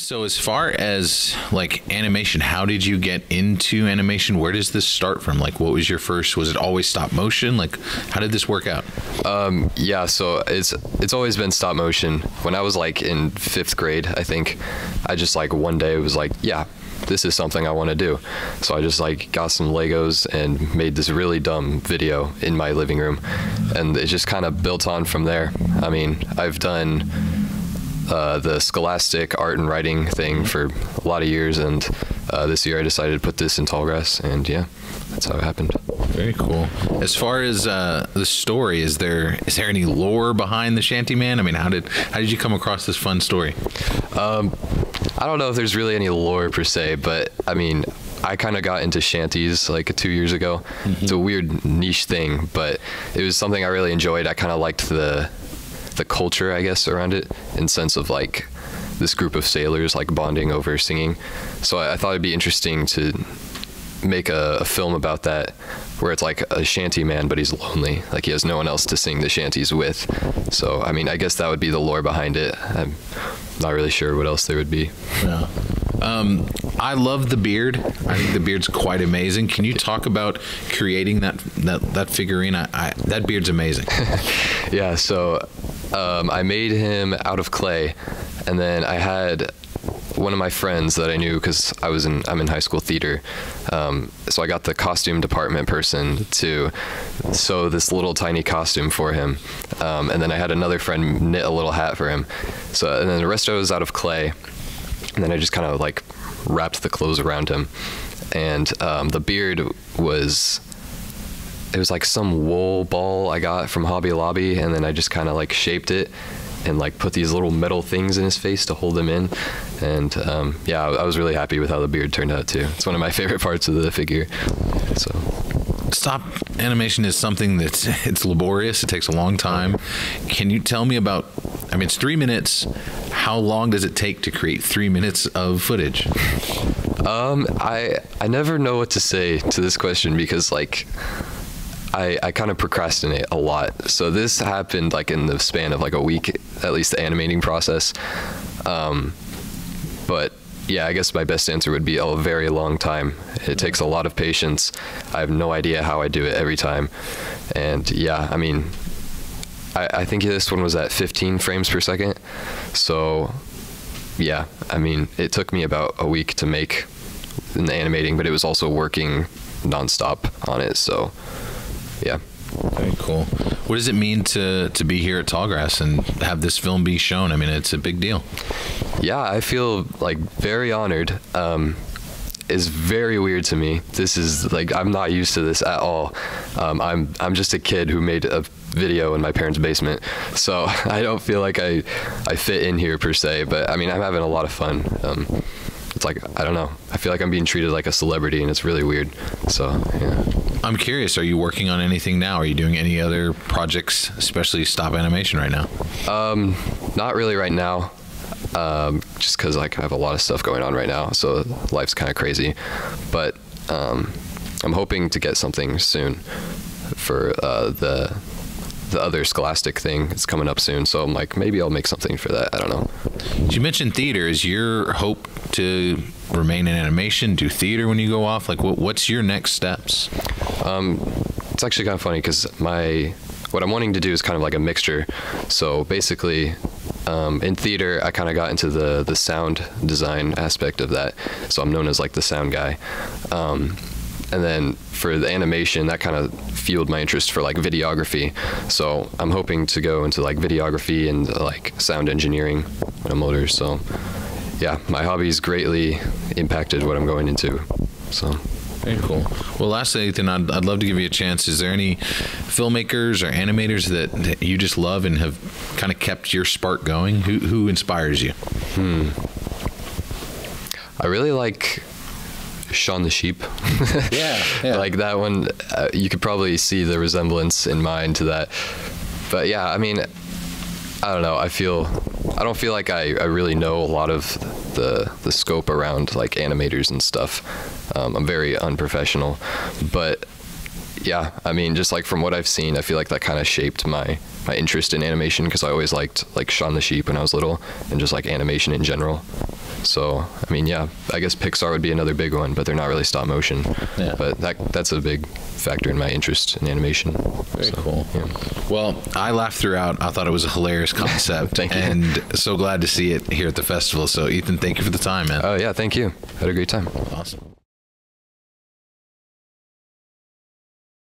So as far as like animation, how did you get into animation? Where does this start from? Like, what was your first, was it always stop motion? Like, how did this work out? Yeah, so it's always been stop motion. When I was like in 5th grade, I think, I just like one day was like, yeah, this is something I want to do. So I just like got some Legos and made this really dumb video in my living room, and it just kind of built on from there. I mean, I've done the scholastic art and writing thing for a lot of years, and this year I decided to put this in Tallgrass, and yeah, that's how it happened. Very cool. As far as the story, is there any lore behind the Shantyman? I mean, how did you come across this fun story? I don't know if there's really any lore per se, but I mean, I kind of got into shanties like 2 years ago. Mm-hmm. It's a weird niche thing, but it was something I really enjoyed. I kind of liked the culture, I guess, around it, in sense of like this group of sailors like bonding over singing. So I thought it'd be interesting to make a film about that, where it's like a shanty man, but he's lonely, like he has no one else to sing the shanties with. So I mean, I guess that would be the lore behind it. I'm not really sure what else there would be. Yeah. I love the beard. I think the beard's quite amazing. Can you talk about creating that figurine? That beard's amazing. Yeah, so I made him out of clay, and then I had one of my friends that I knew, because I'm in high school theater, so I got the costume department person to sew this little tiny costume for him, and then I had another friend knit a little hat for him. So, and then the rest of it was out of clay, and then I just kind of like wrapped the clothes around him, and the beard was like some wool ball I got from Hobby Lobby, and then I just kind of like shaped it and like put these little metal things in his face to hold him in. And yeah, I was really happy with how the beard turned out too. It's one of my favorite parts of the figure. So stop animation is something it's laborious. It takes a long time. Can you tell me about, I mean, it's 3 minutes. How long does it take to create 3 minutes of footage? I never know what to say to this question, because like I kind of procrastinate a lot. So this happened like in the span of like a week, at least the animating process. But yeah, I guess my best answer would be a very long time. It takes a lot of patience. I have no idea how I do it every time. And yeah, I mean, I think this one was at 15 frames per second. So yeah, I mean, it took me about a week to make in the animating, but it was also working nonstop on it. So yeah. Very cool. What does it mean to be here at Tallgrass and have this film be shown? I mean, it's a big deal. Yeah, I feel like very honored. It's very weird to me. This is like, I'm not used to this at all. I'm just a kid who made a video in my parents' basement, so I don't feel like I fit in here per se. But I mean, I'm having a lot of fun. It's like, I don't know, I feel like I'm being treated like a celebrity, and it's really weird. So yeah. I'm curious, are you working on anything now? Are you doing any other projects, especially stop animation right now? Not really right now, just because like I have a lot of stuff going on right now, so life's kind of crazy. But I'm hoping to get something soon for the other scholastic thing. It's coming up soon, so I'm like, maybe I'll make something for that. I don't know. You mentioned theater. Is your hope to remain in animation, do theater when you go off? Like, what's your next steps? It's actually kind of funny, because what I'm wanting to do is kind of like a mixture. So basically, in theater, I kind of got into the sound design aspect of that. So I'm known as like the sound guy. And then for the animation, that kind of fueled my interest for like videography. So I'm hoping to go into like videography and like sound engineering when I'm older. So yeah, my hobbies greatly impacted what I'm going into. So very cool. Well, lastly, Ethan, I'd love to give you a chance. Is there any filmmakers or animators that you just love and have kind of kept your spark going? Who inspires you? I really like Shaun the Sheep. Yeah. Like that one, you could probably see the resemblance in mine to that. But yeah, I mean, I don't know. I don't feel like I really know a lot of the scope around like animators and stuff. I'm very unprofessional, but yeah, I mean, just like from what I've seen, I feel like that kind of shaped my interest in animation, because I always liked like Shaun the Sheep when I was little, and just like animation in general. So, I mean, yeah, I guess Pixar would be another big one, but they're not really stop motion. Yeah. But that's a big factor in my interest in animation. Very cool. Yeah. Well, I laughed throughout. I thought it was a hilarious concept. Thank you. And so glad to see it here at the festival. So, Ethan, thank you for the time, man. Oh, yeah, thank you. Had a great time. Awesome.